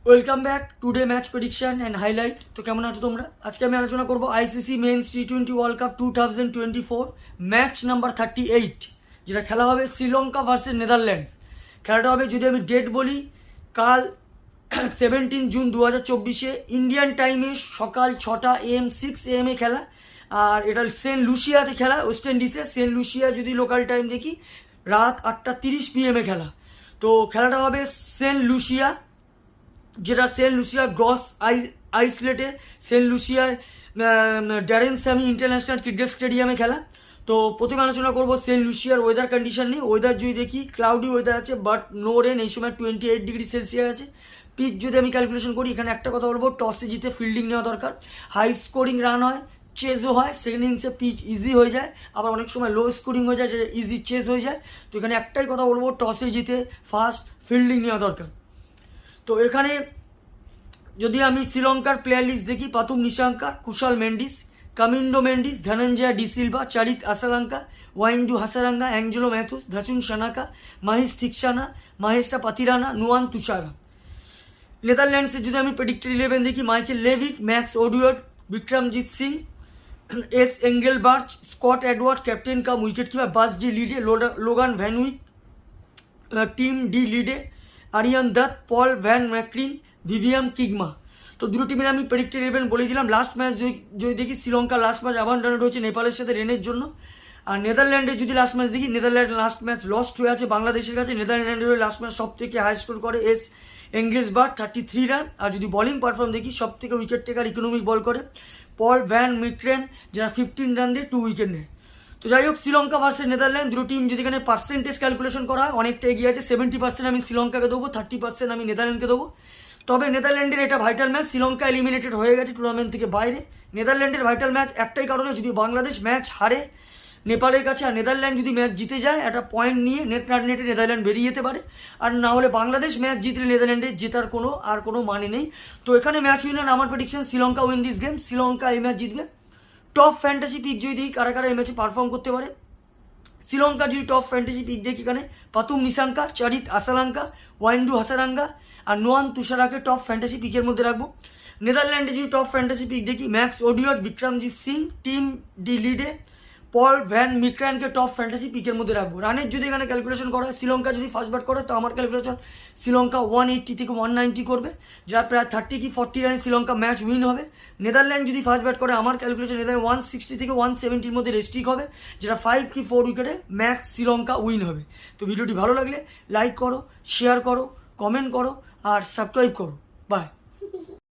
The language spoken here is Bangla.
Welcome back today match prediction and highlight. তো কেমন আছো তোমরা? আজকে আমি আলোচনা করবো আইসিসি মেন্স টি20 ওয়ার্ল্ড কাপ 2024 ম্যাচ নাম্বার 38, যেটা খেলা হবে শ্রীলঙ্কা ভার্সেস নেদারল্যান্ডস। খেলাটা হবে, যদি আমি ডেট বলি, কাল 17 জুন 2024 ইন্ডিয়ান টাইমে সকাল 6টা AM 6 AM খেলা। আর এটা সেন্ট লুসিয়াতে খেলা, ওয়েস্ট ইন্ডিজে। সেন্ট লুসিয়া যদি লোকাল টাইম দেখি, রাত 8:30 PM খেলা। তো খেলাটা হবে সেন্ট লুসিয়া, যেটা সেন্ট লুসিয়া গ্রস আইসলেটে, সেন্ট লুসিয়ার ড্যারেন স্যামি ইন্টারন্যাশনাল ক্রিকেট স্টেডিয়ামে খেলা। তো প্রথমে আলোচনা করবো সেন্ট লুসিয়ার ওয়েদার কন্ডিশন নিয়ে। ওয়েদার যদি দেখি, ক্লাউডি ওয়েদার আছে, বাট নো রেন। এই সময় 28 ডিগ্রি সেলসিয়াস আছে। পিচ যদি আমি ক্যালকুলেশন করি, এখানে একটা কথা বলবো, টসে জিতে ফিল্ডিং নেওয়া দরকার। হাই স্কোরিং রান হয়, চেজও হয়। সেকেন্ড ইনিংসে পিচ ইজি হয়ে যায়, আবার অনেক সময় লো স্কোরিং হয়ে যায়, যেটা ইজি চেজ হয়ে যায়। তো এখানে একটাই কথা বলবো, টসে জিতে ফার্স্ট ফিল্ডিং নেওয়া দরকার। তো এখানে যদি আমি শ্রীলঙ্কার প্লেয়ার লিস্ট দেখি, পাতুম নিশাঙ্কা, কুশাল মেন্ডিস, কামিন্ডো মেন্ডিস, ধনঞ্জয়া ডিসিলভা, চারিত আসালাঙ্কা, ওয়াইন্ডু হাসারাঙ্গা, অ্যাঞ্জেলো ম্যাথুস, ধাসুন সানাকা, মাহিস থিকসানা, মাহেশা পাতিরানা, নুয়ান তুষারা। নেদারল্যান্ডসে যদি আমি প্রেডিক্টেড 11 দেখি, মাইকেল লেভিট, ম্যাক্স ওডুয়ার্ড, Vikramjit Singh, S Engelbrecht, Scott Edwards, captain cum wicket keeper, Bas de Leede, Logan van Beek, Tim de Leede, Aryan Dutt, Paul van Meekeren, Vivian Kingma. তো দুটো টিমের আমি প্রেডিক্টেড 11 বলে দিলাম। লাস্ট ম্যাচ যদি দেখি, শ্রীলঙ্কা লাস্ট ম্যাচ আবান্ডানো রয়েছে নেপালের সাথে রেনের জন্য। আর নেদারল্যান্ডে যদি লাস্ট ম্যাচ দেখি, নেদারল্যান্ড লাস্ট ম্যাচ লস্ট হয়ে আছে বাংলাদেশের কাছে। নেদারল্যান্ডের লাস্ট ম্যাচ সব থেকে হাই স্কোর করে এস এঙ্গেলবার্ট, 33 রান। আর যদি বলিং পারফর্ম দেখি, সব থেকে উইকেট টেকার ইকোনমিক বল করে পল ভ্যান মিক্রেন, যারা 15 রান দিয়ে 2 উইকেট নেয়। তো যাই হোক, শ্রীলঙ্কা ভার্সেস নেদারল্যান্ড, দুটো টিম যদি এখানে পার্সেন্টেজ ক্যালকুলেশন করা হয়, অনেকটা এগিয়ে আছে। 70% আমি শ্রীলঙ্কাকে দেবো, 30% আমি নেদারল্যান্ডকে দেবো। তবে নেদারল্যান্ডের এটা ভাইটাল ম্যাচ। শ্রীলঙ্কা এলিমিনেটেড হয়ে গেছে টুর্নামেন্ট থেকে বাইরে। নেদারল্যান্ডের ভাইটাল ম্যাচ একটাই কারণে, যদি বাংলাদেশ ম্যাচ হারে নেপালের কাছে, আর নেদারল্যান্ড যদি ম্যাচ জিতে যায়, একটা পয়েন্ট নিয়ে নেট না নেটে নেদারল্যান্ড বেরিয়ে যেতে পারে। আর না হলে বাংলাদেশ ম্যাচ জিতলে নেদারল্যান্ডের জেতার কোনো মানে নেই। তো এখানে ম্যাচ উইনার আমার prediction, Sri Lanka win this game. Sri Lanka এই ম্যাচ জিতবে। টপ ফ্যান্টাসি পিক যদি দিই, কারা কারা এই ম্যাচে পারফর্ম করতে পারে, শ্রীলঙ্কা যদি টপ ফ্যান্টাসি পিক দেখি, এখানে পাতুম নিশাঙ্কা, চারিত আসালাঙ্কা, ওয়াইন্ডু হাসারাঙ্গা আর নোয়ান তুষারাকে টপ ফ্যান্টাসি পিকের মধ্যে রাখবো। নেদারল্যান্ডে যদি টপ ফ্যান্টাসি পিক দেখি, Max O'Dowd, Vikramjit Singh, Tim de Leede, Paul van মিক্রানকে টপ ফ্যান্টাসি পিকের মধ্যে রাখবো। রানের যদি এখানে ক্যালকুলেশন করা হয়, শ্রীলঙ্কা যদি ফার্স্ট ব্যাট করে, তো আমার ক্যালকুলেশন শ্রীলঙ্কা 180 থেকে 190 করবে, যারা প্রায় 30 কি 40 রানে শ্রীলঙ্কা ম্যাচ উইন হবে। নেদারল্যান্ড যদি ফার্স্ট ব্যাট করে, আমার ক্যালকুলেশন নেদারল্যান্ড 160 থেকে 170-র মধ্যে রেস্ট্রিক হবে, যেটা 5 কি 4 উইকেটে ম্যাক্স শ্রীলঙ্কা উইন হবে। তো ভিডিওটি ভালো লাগলে লাইক করো, শেয়ার করো, কমেন্ট করো আর সাবস্ক্রাইব করো। বাই।